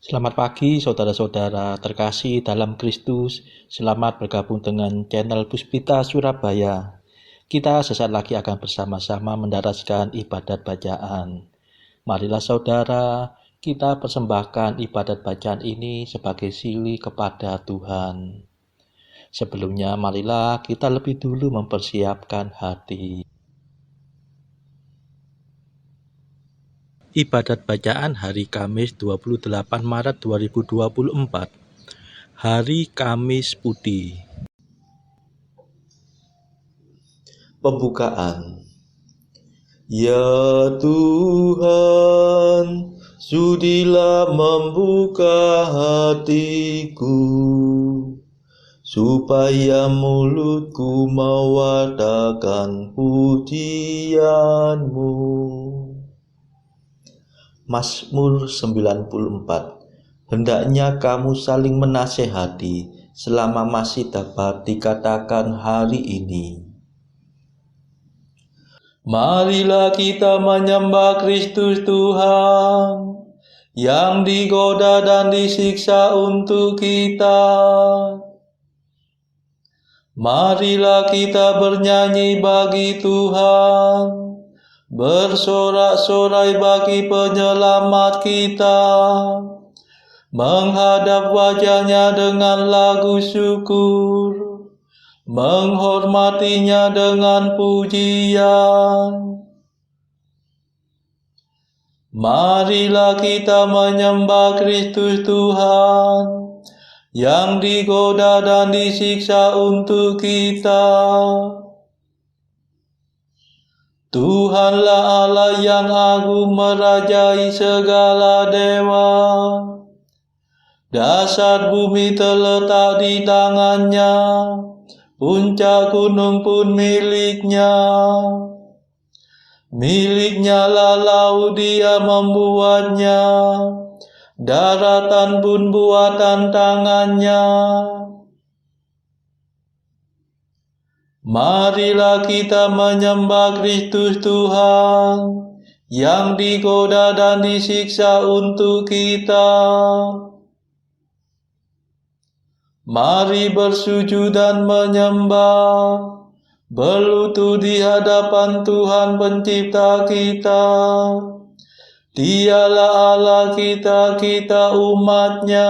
Selamat pagi saudara-saudara terkasih dalam Kristus. Selamat bergabung dengan channel Puspita Surabaya. Kita sesaat lagi akan bersama-sama mendaraskan ibadat bacaan. Marilah saudara, kita persembahkan ibadat bacaan ini sebagai sili kepada Tuhan. Sebelumnya marilah kita lebih dulu mempersiapkan hati. Ibadat bacaan hari Kamis 28 Maret 2024. Hari Kamis Putih. Pembukaan. Ya Tuhan, sudilah membuka hatiku, supaya mulutku mewartakan pujian-Mu. Mazmur 94. Hendaknya kamu saling menasehati selama masih dapat dikatakan hari ini. Marilah kita menyembah Kristus Tuhan yang digoda dan disiksa untuk kita. Marilah kita bernyanyi bagi Tuhan, bersorak-sorai bagi penyelamat kita, menghadap wajah-Nya dengan lagu syukur, menghormatinya dengan pujian. Marilah kita menyembah Kristus Tuhan yang digoda dan disiksa untuk kita. Tuhanlah Allah yang agung merajai segala dewa. Dasar bumi terletak di tangan-Nya, puncak gunung pun milik-Nya. Milik-Nya lah laut, Dia membuatnya, daratan pun buatan tangan-Nya. Marilah kita menyembah Kristus Tuhan yang digoda dan disiksa untuk kita. Mari bersujud dan menyembah, berlutut di hadapan Tuhan Pencipta kita. Dialah Allah kita, kita umat-Nya.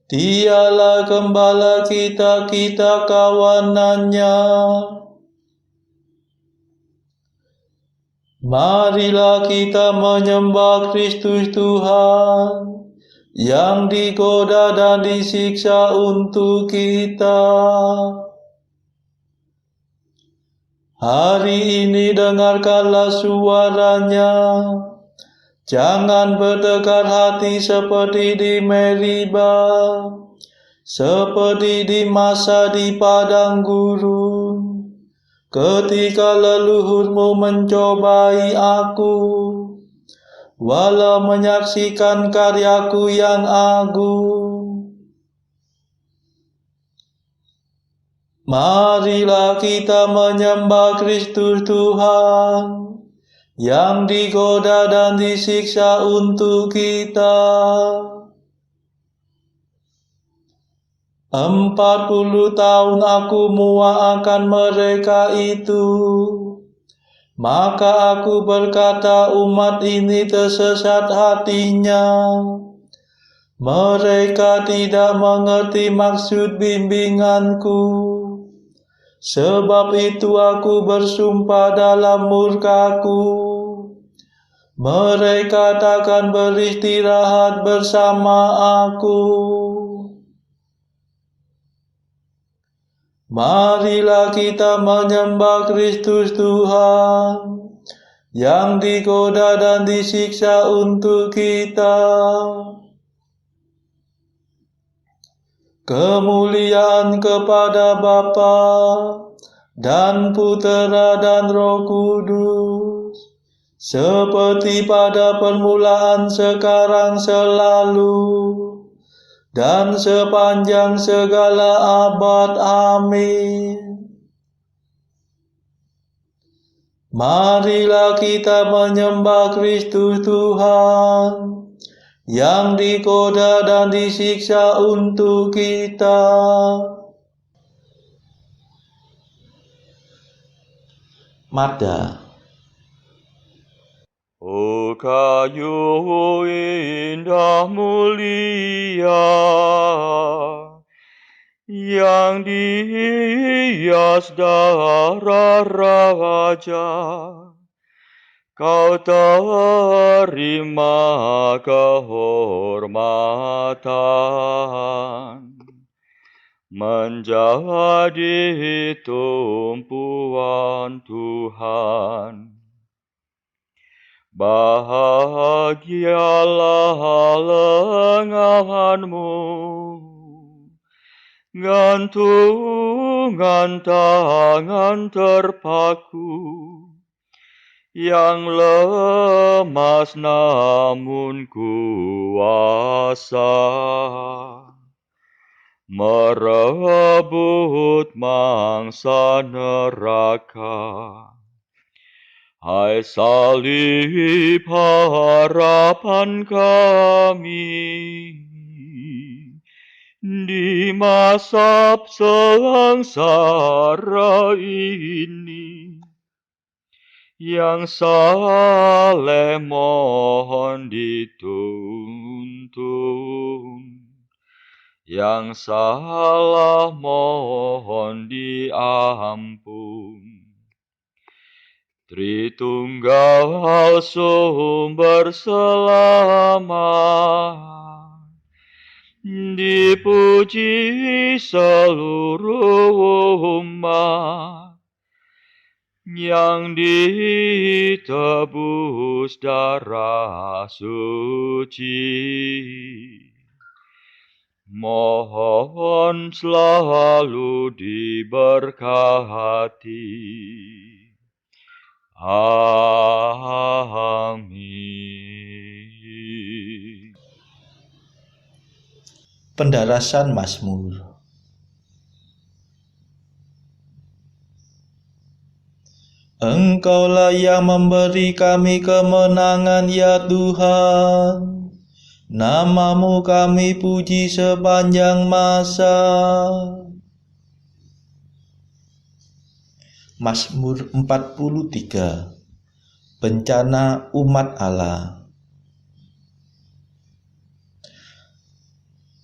Dialah Gembala kita, kita kawanan-Nya. Marilah kita menyembah Kristus Tuhan yang digoda dan disiksa untuk kita. Hari ini dengarkanlah suara-Nya. Jangan bertekad hati seperti di Meribah, seperti di masa di padang gurun, ketika leluhurmu mencobai aku, walau menyaksikan karyaku yang agung. Marilah kita menyembah Kristus Tuhan yang digoda dan disiksa untuk kita. 40 tahun aku muak akan mereka itu. Maka aku berkata, umat ini tersesat hatinya. Mereka tidak mengerti maksud bimbinganku. Sebab itu aku bersumpah dalam murkaku, mereka takkan beristirahat bersama aku. Marilah kita menyembah Kristus Tuhan yang digoda dan disiksa untuk kita. Kemuliaan kepada Bapa dan Putera dan Roh Kudus, seperti pada permulaan, sekarang, selalu, dan sepanjang segala abad. Amin. Marilah kita menyembah Kristus Tuhan yang dikoda dan disiksa untuk kita. Mada. Oh kayu indah mulia, yang dihias darah raja, kau terima kehormatan, menjadi tumpuan Tuhan. Bahagialah lenganmu, gantungan tangan terpaku, yang lemas namun kuasa, merebut mangsa neraka. Hai salib harapan kami, di masa sengsara ini, yang saleh mohon dituntun, yang salah mohon diampun. Tritunggal sumber selamat, dipuji seluruh umat, yang ditebus darah suci. Mohon selalu diberkati. Amin. Pendarasan Mazmur. Engkaulah yang memberi kami kemenangan, ya Tuhan. Namamu kami puji sepanjang masa. Mazmur 43. Bencana umat Allah.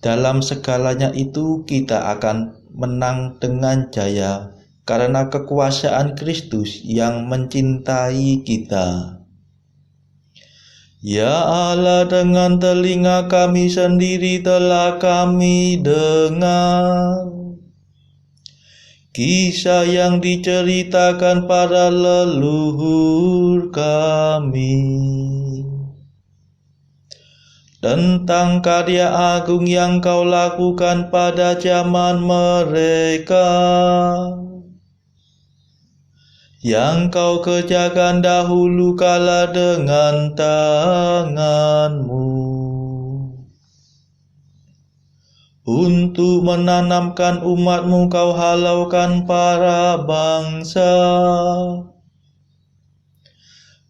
Dalam segalanya itu kita akan menang dengan jaya karena kekuasaan Kristus yang mencintai kita. Ya Allah, dengan telinga kami sendiri telah kami dengar kisah yang diceritakan para leluhur kami tentang karya agung yang kau lakukan pada zaman mereka, yang kau kerjakan dahulu kala dengan tanganmu, untuk menanamkan umatmu kau halaukan para bangsa.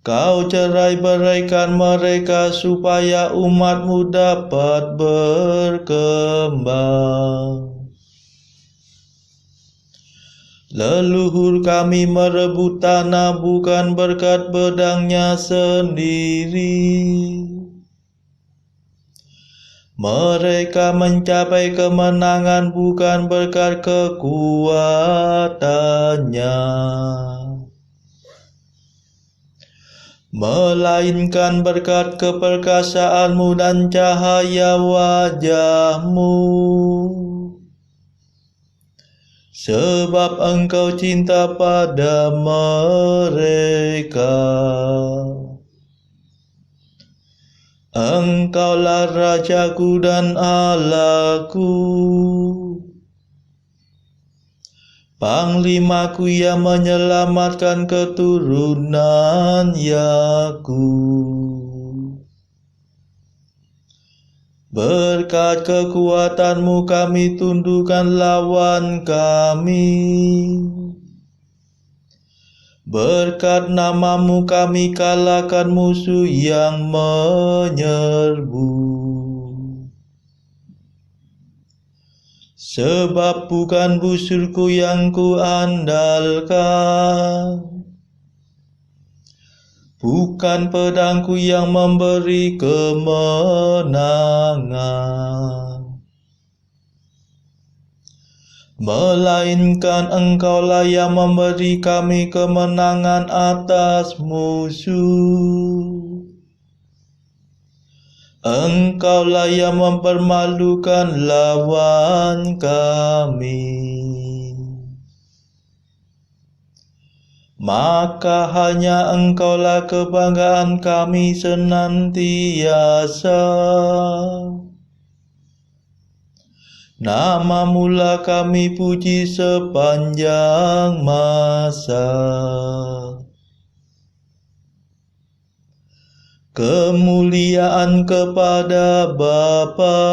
Kau cerai-beraikan mereka supaya umatmu dapat berkembang. Leluhur kami merebut tanah bukan berkat pedangnya sendiri. Mereka mencapai kemenangan bukan berkat kekuatannya, melainkan berkat keperkasaanmu dan cahaya wajahmu. Sebab engkau cinta pada mereka. Engkaulah Rajaku dan Allahku, Panglimaku yang menyelamatkan keturunan Yakub. Berkat kekuatanmu kami tundukkan lawan kami. Berkat nama-Mu kami kalahkan musuh yang menyerbu. Sebab bukan busurku yang kuandalkan, bukan pedangku yang memberi kemenangan, melainkan Engkaulah yang memberi kami kemenangan atas musuh. Engkaulah yang mempermalukan lawan kami. Maka hanya Engkaulah kebanggaan kami senantiasa. Nama-Mu-lah kami puji sepanjang masa. Kemuliaan kepada Bapa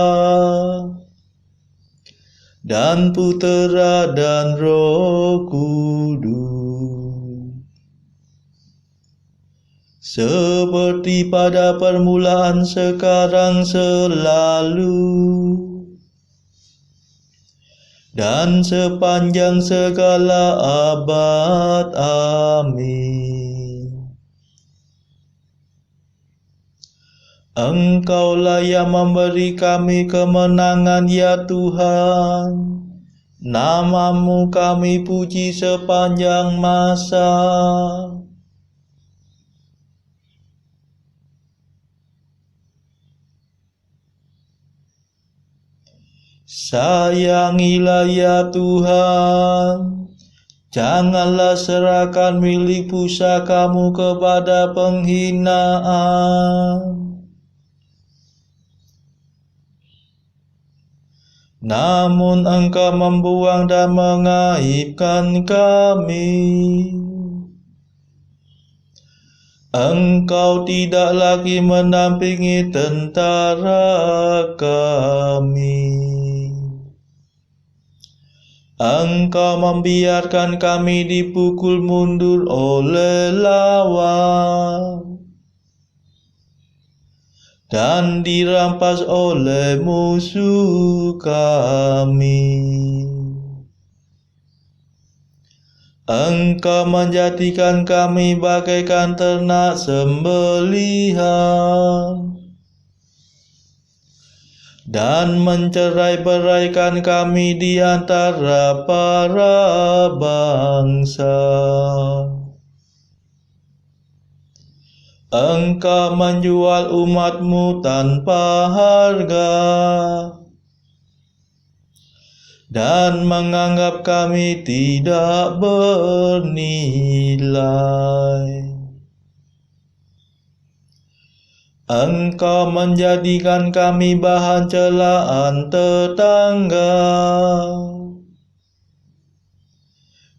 dan Putera dan Roh Kudus, seperti pada permulaan, sekarang, selalu, dan sepanjang segala abad. Amin. Engkaulah yang memberi kami kemenangan, ya Tuhan. Nama-Mu kami puji sepanjang masa. Sayangilah ya Tuhan, janganlah serahkan milik pusaka-Mu kepada penghinaan. Namun Engkau membuang dan mengaibkan kami. Engkau tidak lagi mendampingi tentara kami. Engkau membiarkan kami dipukul mundur oleh lawan dan dirampas oleh musuh kami. Engkau menjadikan kami bagaikan ternak sembelihan dan mencerai-beraikan kami di antara para bangsa. Engkau menjual umat-Mu tanpa harga dan menganggap kami tidak bernilai. Engkau menjadikan kami bahan celaan tetangga,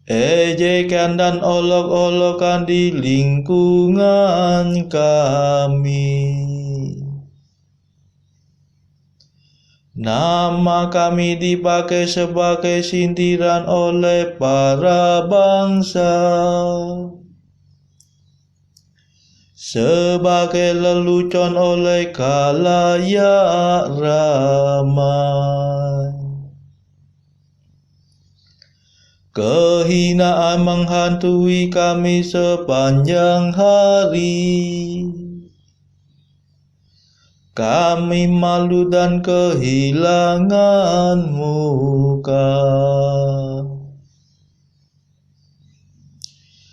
ejekan dan olok-olokan di lingkungan kami. Nama kami dipakai sebagai sindiran oleh para bangsa, sebagai lelucon oleh khalayak ramai. Kehinaan menghantui kami sepanjang hari. Kami malu dan kehilangan muka,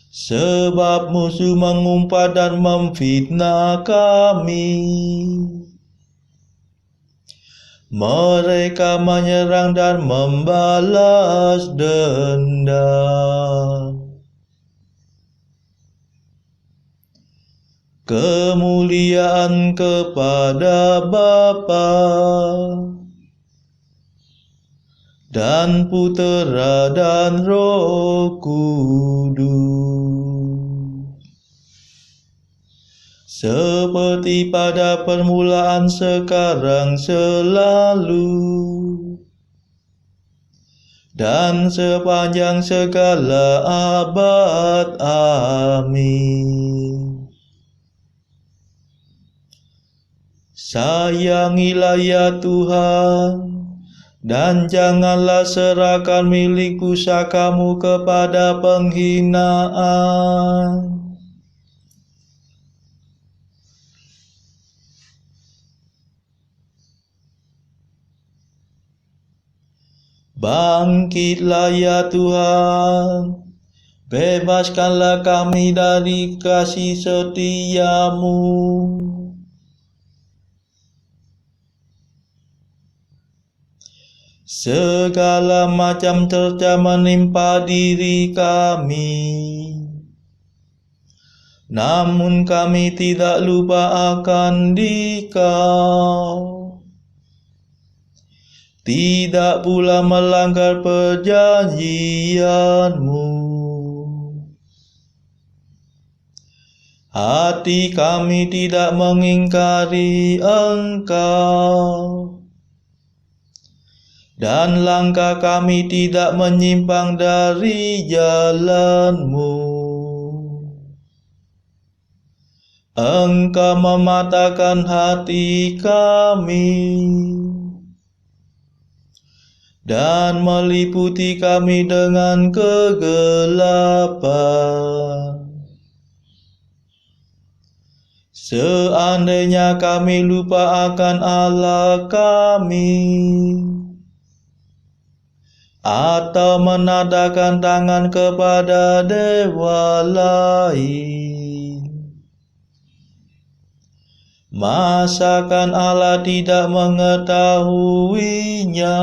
sebab musuh mengumpat dan memfitnah kami. Mereka menyerang dan membalas dendam. Kemuliaan kepada Bapa dan Putera dan Roh Kudus, seperti pada permulaan, sekarang, selalu, dan sepanjang segala abad. Amin. Sayangilah ya Tuhan, dan janganlah serahkan milik pusakamu kepada penghinaan. Bangkitlah ya Tuhan, bebaskanlah kami dari kasih setia-Mu. Segala macam cerca menimpa diri kami, namun kami tidak lupa akan Dikau. Tidak pula melanggar perjanjian-Mu. Hati kami tidak mengingkari Engkau, dan langkah kami tidak menyimpang dari jalan-Mu. Engkau mematahkan hati kami dan meliputi kami dengan kegelapan. Seandainya kami lupa akan Allah kami, atau menadahkan tangan kepada dewa lain, masakan Allah tidak mengetahuinya?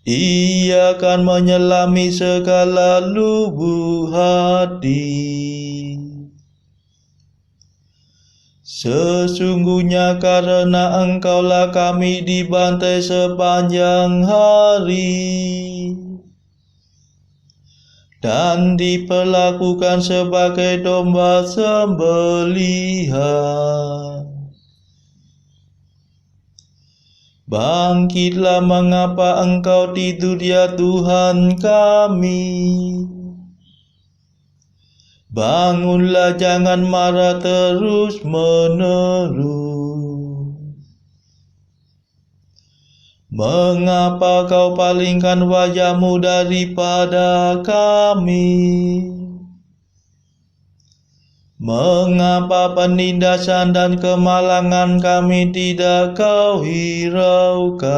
Ia akan menyelami segala lubuk hati. Sesungguhnya karena Engkaulah kami dibantai sepanjang hari, dan diperlakukan sebagai domba sembelihan. Bangkitlah, mengapa Engkau tidur ya Tuhan kami? Bangunlah, jangan marah terus-menerus. Mengapa Kau palingkan wajah-Mu daripada kami? Mengapa penindasan dan kemalangan kami tidak Kau hiraukan?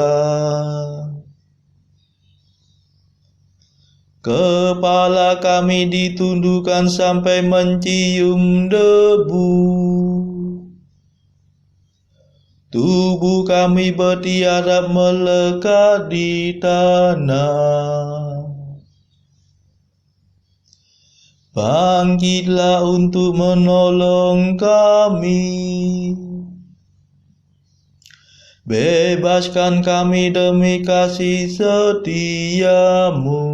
Kepala kami ditundukkan sampai mencium debu. Tubuh kami bertiarap melekat di tanah. Bangkitlah untuk menolong kami. Bebaskan kami demi kasih setia-Mu.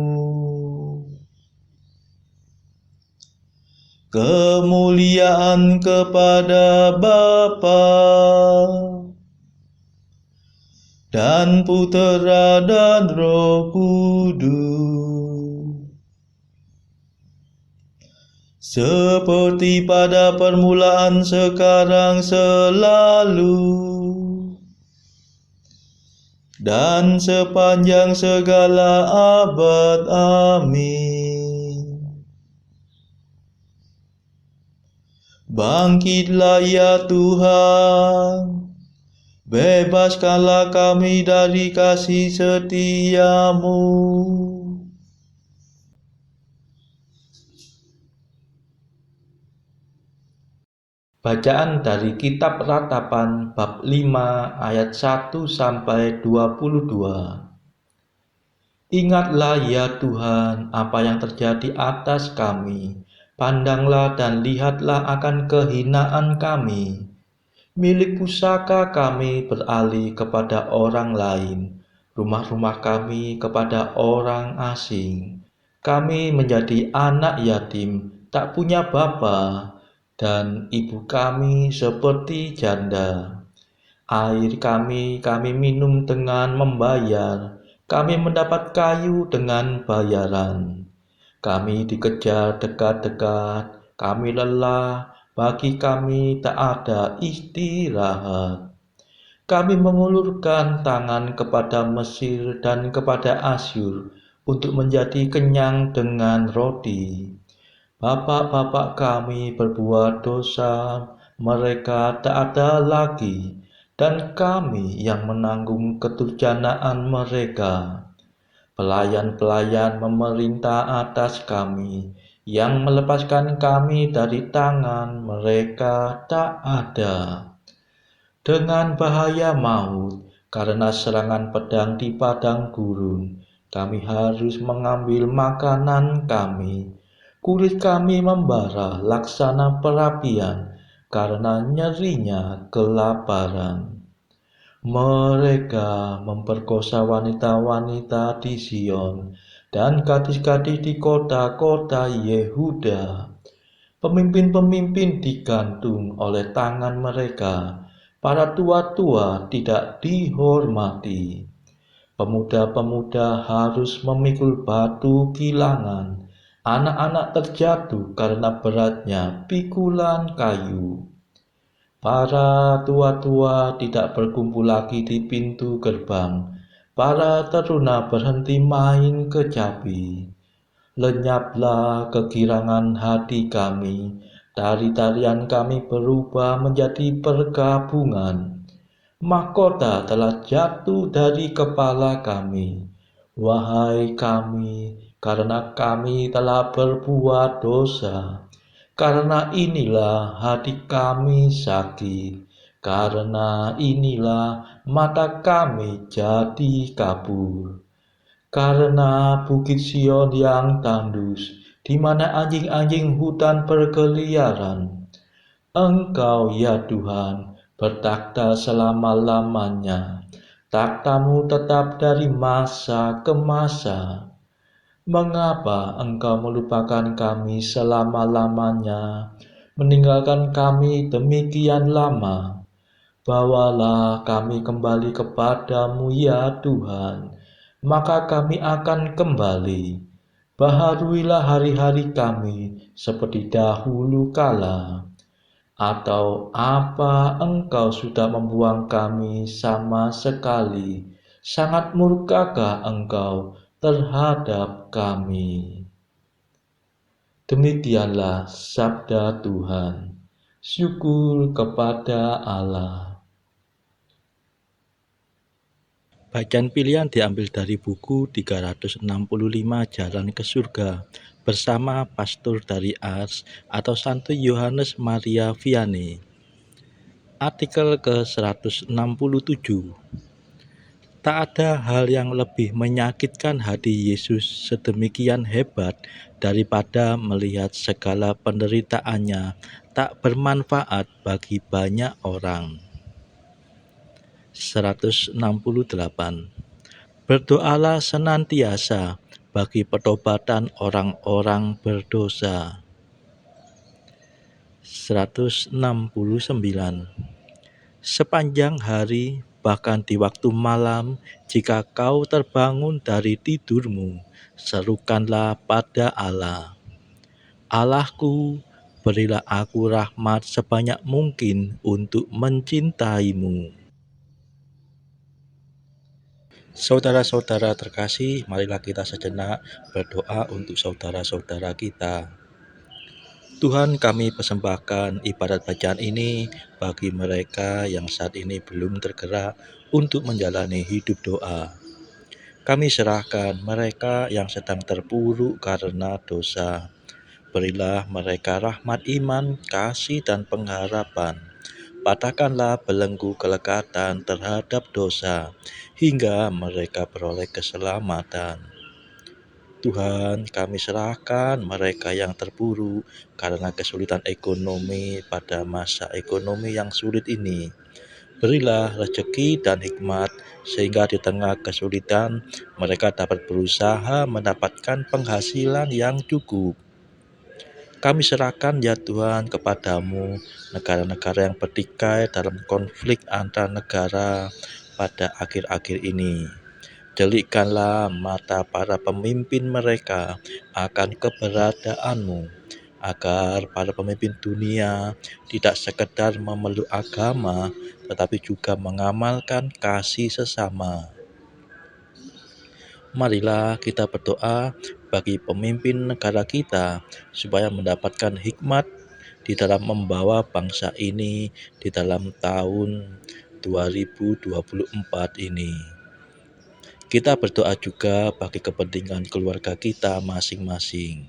Kemuliaan kepada Bapa dan Putera dan Roh Kudus, seperti pada permulaan, sekarang, selalu, dan sepanjang segala abad. Amin. Bangkitlah ya Tuhan, bebaskanlah kami dari kasih setia-Mu. Bacaan dari Kitab Ratapan bab 5 ayat 1 sampai 22. Ingatlah ya Tuhan apa yang terjadi atas kami. Pandanglah dan lihatlah akan kehinaan kami. Milik pusaka kami beralih kepada orang lain, rumah-rumah kami kepada orang asing. Kami menjadi anak yatim, tak punya bapa, dan ibu kami seperti janda. Air kami minum dengan membayar. Kami mendapat kayu dengan bayaran. Kami dikejar dekat-dekat. Kami lelah. Bagi kami tak ada istirahat. Kami mengulurkan tangan kepada Mesir dan kepada Asyur untuk menjadi kenyang dengan roti. Bapak-bapak kami berbuat dosa, mereka tak ada lagi, dan kami yang menanggung kedurjanaan mereka. Pelayan-pelayan memerintah atas kami, yang melepaskan kami dari tangan mereka tak ada. Dengan bahaya maut, karena serangan pedang di padang gurun, kami harus mengambil makanan kami. Kulit kami membara laksana perapian, karena nyerinya kelaparan. Mereka memperkosa wanita-wanita di Sion dan gadis-gadis di kota-kota Yehuda. Pemimpin-pemimpin digantung oleh tangan mereka. Para tua-tua tidak dihormati. Pemuda-pemuda harus memikul batu kilangan. Anak-anak terjatuh karena beratnya pikulan kayu. Para tua-tua tidak berkumpul lagi di pintu gerbang. Para teruna berhenti main kecapi. Lenyaplah kegirangan hati kami. Tari-tarian kami berubah menjadi perkabungan. Mahkota telah jatuh dari kepala kami. Wahai kami, karena kami telah berbuat dosa. Karena inilah hati kami sakit, karena inilah mata kami jadi kabur. Karena bukit Sion yang tandus, di mana anjing-anjing hutan berkeliaran, Engkau ya Tuhan bertakhta selama-lamanya. Takhtamu tetap dari masa ke masa. Mengapa Engkau melupakan kami selama-lamanya, meninggalkan kami demikian lama? Bawalah kami kembali kepadamu ya Tuhan, maka kami akan kembali. Baharuilah hari-hari kami seperti dahulu kala. Atau apa Engkau sudah membuang kami sama sekali? Sangat murkakah Engkau terhadap kami? Demikianlah sabda Tuhan. Syukur kepada Allah. Bacaan pilihan diambil dari buku 365 Jalan ke Surga bersama pastor dari Ars atau Santo Yohanes Maria Vianney. Artikel ke-167. Tak ada hal yang lebih menyakitkan hati Yesus sedemikian hebat daripada melihat segala penderitaannya tak bermanfaat bagi banyak orang. 168. Berdoalah senantiasa bagi pertobatan orang-orang berdosa. 169. Sepanjang hari, bahkan di waktu malam, jika kau terbangun dari tidurmu, serukanlah pada Allah. Allahku, berilah aku rahmat sebanyak mungkin untuk mencintaimu. Saudara-saudara terkasih, marilah kita sejenak berdoa untuk saudara-saudara kita. Tuhan, kami persembahkan ibadat bacaan ini bagi mereka yang saat ini belum tergerak untuk menjalani hidup doa. Kami serahkan mereka yang sedang terpuruk karena dosa. Berilah mereka rahmat iman, kasih, dan pengharapan. Patahkanlah belenggu kelekatan terhadap dosa, hingga mereka beroleh keselamatan. Tuhan, kami serahkan mereka yang terpuruk karena kesulitan ekonomi pada masa ekonomi yang sulit ini. Berilah rezeki dan hikmat sehingga di tengah kesulitan mereka dapat berusaha mendapatkan penghasilan yang cukup. Kami serahkan ya Tuhan kepadamu negara-negara yang bertikai dalam konflik antar negara pada akhir-akhir ini. Delikkanlah mata para pemimpin mereka akan keberadaanmu, agar para pemimpin dunia tidak sekedar memeluk agama, tetapi juga mengamalkan kasih sesama. Marilah kita berdoa bagi pemimpin negara kita, supaya mendapatkan hikmat di dalam membawa bangsa ini di dalam tahun 2024 ini. Kita berdoa juga bagi kepentingan keluarga kita masing-masing.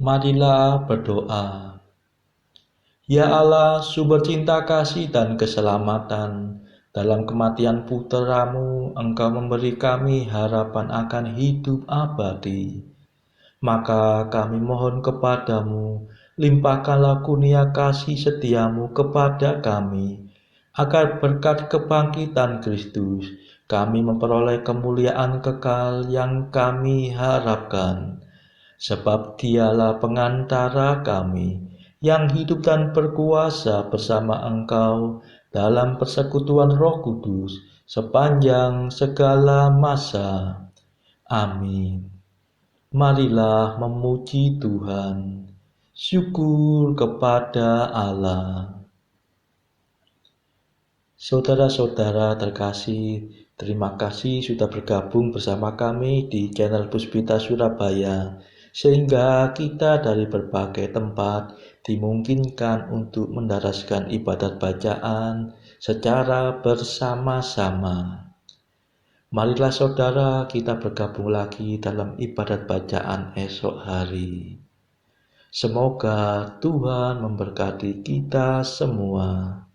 Marilah berdoa. Ya Allah, sumber cinta kasih dan keselamatan, dalam kematian putra-Mu, Engkau memberi kami harapan akan hidup abadi. Maka kami mohon kepadamu, limpahkanlah kurnia kasih setiamu kepada kami, agar berkat kebangkitan Kristus, kami memperoleh kemuliaan kekal yang kami harapkan. Sebab Dialah pengantara kami, yang hidup dan berkuasa bersama Engkau dalam persekutuan Roh Kudus sepanjang segala masa. Amin. Marilah memuji Tuhan. Syukur kepada Allah. Saudara-saudara terkasih, terima kasih sudah bergabung bersama kami di channel Puspita Surabaya, sehingga kita dari berbagai tempat dimungkinkan untuk mendaraskan ibadat bacaan secara bersama-sama. Marilah saudara, kita bergabung lagi dalam ibadat bacaan esok hari. Semoga Tuhan memberkati kita semua.